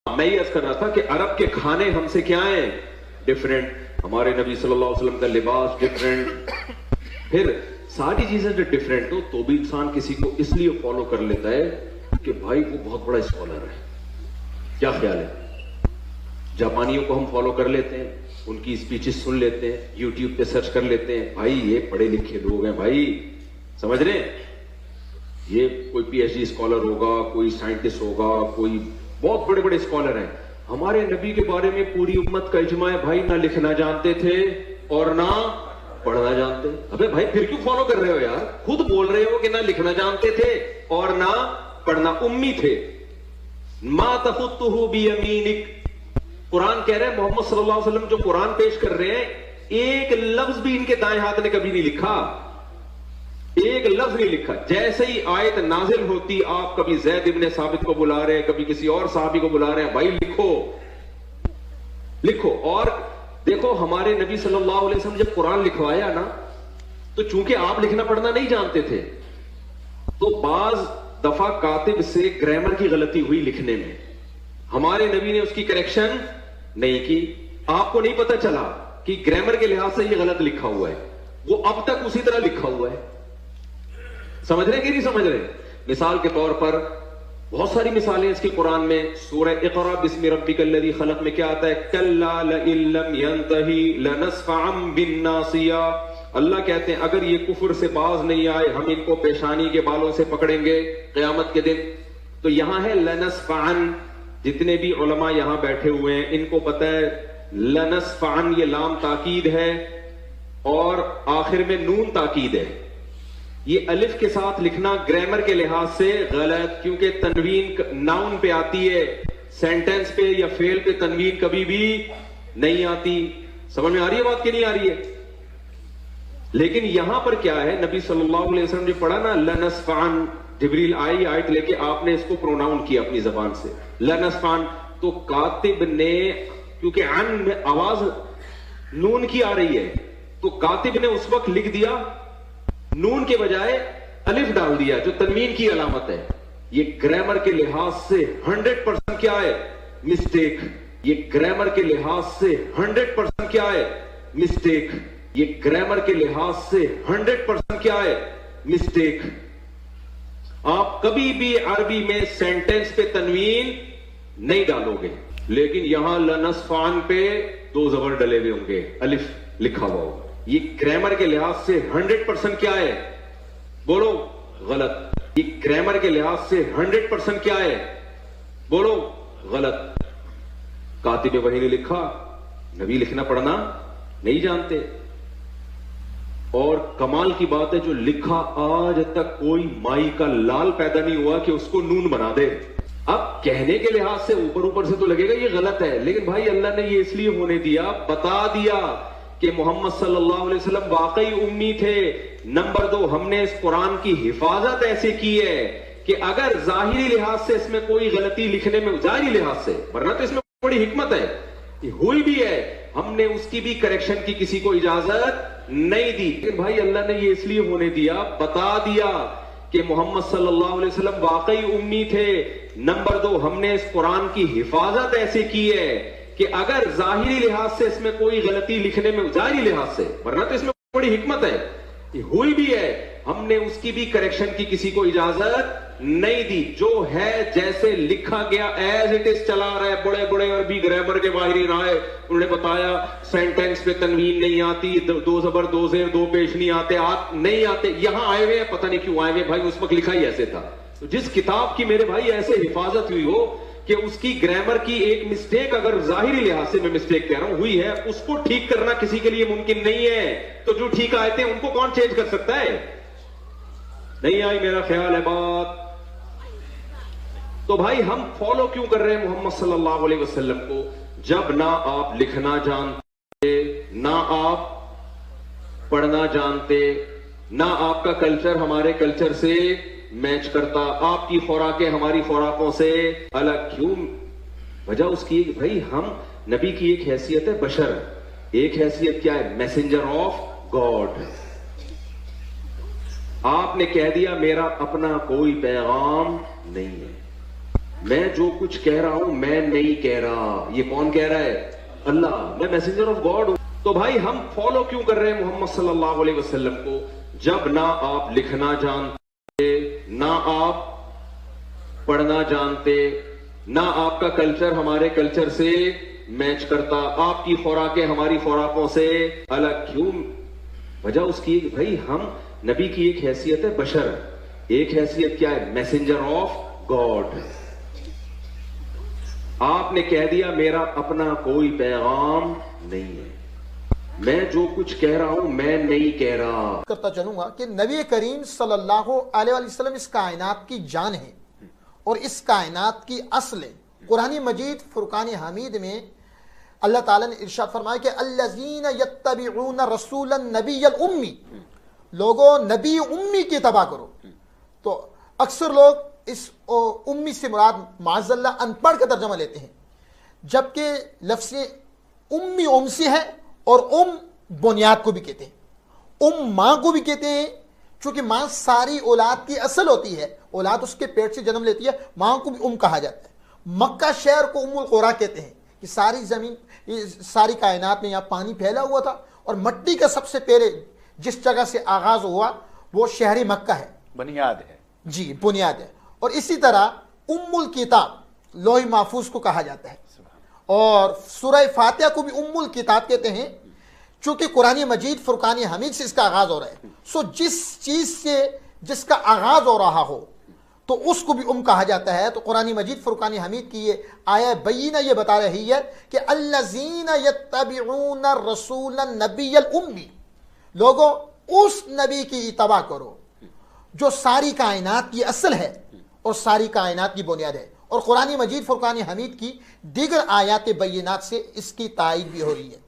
میں یہ عرض کر رہا تھا کہ عرب کے کھانے ہم سے کیا ہیں؟ ڈیفرنٹ. ہمارے نبی صلی اللہ علیہ وسلم کا لباس ڈیفرنٹ. پھر ساری چیزیں جو ڈیفرنٹ ہو تو بھی انسان کسی کو اس لیے فالو کر لیتا ہے کہ بھائی وہ بہت بڑا اسکالر ہے. کیا خیال ہے؟ جاپانیوں کو ہم فالو کر لیتے ہیں, ان کی اسپیچز سن لیتے ہیں, یوٹیوب پہ سرچ کر لیتے ہیں, بھائی یہ پڑھے لکھے لوگ ہیں, بھائی سمجھ رہے ہیں, یہ کوئی پی ایچ ڈی اسکالر ہوگا, کوئی سائنٹسٹ ہوگا, کوئی بہت بڑے بڑے اسکالر ہیں. ہمارے نبی کے بارے میں پوری امت کا اجماع ہے بھائی نہ لکھنا جانتے تھے اور نہ پڑھنا جانتے. ابے بھائی پھر کیوں فالو کر رہے ہو یار؟ خود بول رہے ہو کہ نہ لکھنا جانتے تھے اور نہ پڑھنا, امی تھے. ما تخطہ بیمینک, قرآن کہہ رہے ہیں محمد صلی اللہ علیہ وسلم جو قرآن پیش کر رہے ہیں ایک لفظ بھی ان کے دائیں ہاتھ نے کبھی نہیں لکھا, ایک لفظ نہیں لکھا. جیسے ہی آیت نازل ہوتی آپ کبھی زید ابن ثابت کو بلا رہے ہیں, کبھی کسی اور صحابی کو بلا رہے ہیں, بھائی لکھو لکھو. اور دیکھو ہمارے نبی صلی اللہ علیہ وسلم جب قرآن لکھوایا نا تو چونکہ آپ لکھنا پڑھنا نہیں جانتے تھے تو بعض دفعہ کاتب سے گرامر کی غلطی ہوئی لکھنے میں, ہمارے نبی نے اس کی کریکشن نہیں کی. آپ کو نہیں پتا چلا کہ گرامر کے لحاظ سے یہ غلط لکھا ہوا ہے, وہ اب تک اسی طرح لکھا ہوا ہے. سمجھ رہے کہ نہیں سمجھ رہے؟ مثال کے طور پر بہت ساری مثالیں اس کی قرآن میں. سورہ اقرا بسم ربک الذی خلق میں کیا آتا ہے؟ کلا لئن لم ینتہی لنصفعا بالناصیہ. اللہ کہتے ہیں اگر یہ کفر سے باز نہیں آئے ہم ان کو پیشانی کے بالوں سے پکڑیں گے قیامت کے دن. تو یہاں ہے لنصفعا, جتنے بھی علماء یہاں بیٹھے ہوئے ہیں ان کو پتہ ہے لنصفعا یہ لام تاکید ہے اور آخر میں نون تاکید ہے. یہ الف کے ساتھ لکھنا گرامر کے لحاظ سے غلط, کیونکہ تنوین ناؤن پہ آتی ہے, سینٹنس پہ یا فعل پہ تنوین کبھی بھی نہیں آتی. سمجھ میں آ رہی ہے بات کہ نہیں آ رہی ہے؟ لیکن یہاں پر کیا ہے, نبی صلی اللہ علیہ وسلم نے پڑھا نا لنصفعن, جبریل آئی آیت لے کے آپ نے اس کو پروناؤن کیا اپنی زبان سے لنصفعن, تو کاتب نے کیونکہ عن میں آواز نون کی آ رہی ہے تو کاتب نے اس وقت لکھ دیا نون کے بجائے الف ڈال دیا جو تنوین کی علامت ہے. یہ گرامر کے لحاظ سے 100% کیا ہے؟ مسٹیک. یہ گرامر کے لحاظ سے 100% کیا ہے؟ مسٹیک. یہ گرامر کے لحاظ سے 100% کیا ہے؟ مسٹیک. آپ کبھی بھی عربی میں سینٹنس پہ تنوین نہیں ڈالو گے, لیکن یہاں لنصفعن پہ دو زبر ڈلے ہوئے ہوں گے, الف لکھا ہوا ہوگا. یہ گرامر کے لحاظ سے 100% کیا ہے؟ بولو غلط. یہ گرامر کے لحاظ سے 100% کیا ہے؟ بولو غلط. کاتب وحی نے لکھا, نبی لکھنا پڑھنا نہیں جانتے. اور کمال کی بات ہے جو لکھا آج تک کوئی مائی کا لال پیدا نہیں ہوا کہ اس کو نون بنا دے. اب کہنے کے لحاظ سے اوپر سے تو لگے گا یہ غلط ہے, لیکن بھائی اللہ نے یہ اس لیے ہونے دیا, بتا دیا کہ محمد صلی اللہ علیہ وسلم واقعی امی تھے. نمبر 2, ہم نے اس قرآن کی حفاظت ایسے کی ہے کہ اگر ظاہری لحاظ سے اس میں کوئی غلطی لکھنے میں, ظاہری لحاظ سے, ورنہ تو اس میں بڑی حکمت ہے, ہوئی بھی ہے, ہم نے اس کی بھی کریکشن کی کسی کو اجازت نہیں دی. لیکن بھائی اللہ نے یہ اس لیے ہونے دیا, بتا دیا کہ محمد صلی اللہ علیہ وسلم واقعی امی تھے. نمبر 2, ہم نے اس قرآن کی حفاظت ایسے کی ہے کہ اگر ظاہری لحاظ سے اس میں کوئی غلطی لکھنے میں, ظاہری لحاظ سے, ورنہ تو اس میں بڑی حکمت ہے, ہوئی بھی ہے, ہم نے اس کی بھی کریکشن کی کسی کو اجازت نہیں دی. جو ہے جیسے لکھا گیا ایز اٹ از چلا رہا ہے. بڑے بڑے عربی گرامر کے ماہرین آئے, انہوں نے بتایا سینٹینس پہ تنوین نہیں آتی, دو زبر دو زیر دو پیش نہیں آتے, نہیں آتے. یہاں آئے ہوئے ہیں, پتہ نہیں کیوں آئے ہوئے بھائی, اس وقت لکھا ہی ایسے تھا. تو جس کتاب کی میرے بھائی ایسے حفاظت ہوئی ہو کہ اس کی گرامر کی ایک مسٹیک, اگر ظاہری لحاظ سے میں مسٹیک کہہ رہا ہوں ہوئی ہے, اس کو ٹھیک کرنا کسی کے لیے ممکن نہیں ہے. تو جو ٹھیک آئے تھے ان کو کون چینج کر سکتا ہے؟ نہیں آئی میرا خیال ہے بات. تو بھائی ہم فالو کیوں کر رہے ہیں محمد صلی اللہ علیہ وسلم کو, جب نہ آپ لکھنا جانتے, نہ آپ پڑھنا جانتے, نہ آپ کا کلچر ہمارے کلچر سے میچ کرتا, آپ کی خوراکیں ہماری خوراکوں سے الگ. کیوں؟ وجہ اس کی بھائی ہم, نبی کی ایک حیثیت ہے بشر, ایک حیثیت کیا ہے؟ Messenger of God. آپ نے کہہ دیا میرا اپنا کوئی پیغام نہیں ہے, میں جو کچھ کہہ رہا ہوں میں نہیں کہہ رہا. یہ کون کہہ رہا ہے؟ اللہ. میں میسنجر آف گاڈ ہوں. تو بھائی ہم فالو کیوں کر رہے ہیں محمد صلی اللہ علیہ وسلم کو، جب نہ آپ لکھنا جانتے، نہ آپ پڑھنا جانتے، نہ آپ کا کلچر ہمارے کلچر سے میچ کرتا، آپ کی خوراکیں ہماری خوراکوں سے الگ. کیوں؟ وجہ اس کی بھائی ہم نبی کی ایک حیثیت ہے بشر، ایک حیثیت کیا ہے؟ Messenger of God. آپ نے کہہ دیا میرا اپنا کوئی پیغام نہیں ہے، میں جو کچھ کہہ رہا ہوں میں نہیں کہہ رہا. کرتا چلوں گا کہ نبی کریم صلی اللہ علیہ وسلم اس کائنات کی جان ہے اور اس کائنات کی اصل ہے. قرآن مجید فرقان حمید میں اللہ تعالیٰ نے ارشاد فرمایا کہ الذین یتبعون رسول النبی الامی، لوگوں نبی امی کی اتباع کرو. تو اکثر لوگ اس امی سے مراد معاذ اللہ ان پڑھ کا ترجمہ لیتے ہیں، جبکہ لفظ امی امسی ہے اور بنیاد کو بھی کہتے ہیں، ماں کو بھی کہتے ہیں، چونکہ ماں ساری اولاد کی اصل ہوتی ہے، اولاد اس کے پیٹ سے جنم لیتی ہے، ماں کو بھی کہا جاتا ہے. مکہ شہر کو القریٰ کہتے ہیں کہ ساری زمین، ساری کائنات میں یہاں پانی پھیلا ہوا تھا اور مٹی کا سب سے پہلے جس جگہ سے آغاز ہوا وہ شہر مکہ ہے، بنیاد ہے. جی بنیاد ہے. اور اسی طرح الکتاب لوح محفوظ کو کہا جاتا ہے، اور سورہ فاتحہ کو بھی الکتاب کہتے ہیں، چونکہ قرآن مجید فرقان حمید سے اس کا آغاز ہو رہا ہے. سو جس چیز سے جس کا آغاز ہو رہا ہو تو اس کو بھی کہا جاتا ہے. تو قرآن مجید فرقان حمید کی یہ آیہ بینہ یہ بتا رہی ہے کہ الذین یتبعون الرسول النبی الامی، لوگوں اس نبی کی اتباع کرو جو ساری کائنات کی اصل ہے اور ساری کائنات کی بنیاد ہے. اور قرآن مجید فرقان حمید کی دیگر آیات بینات سے اس کی تائید بھی ہو رہی ہے.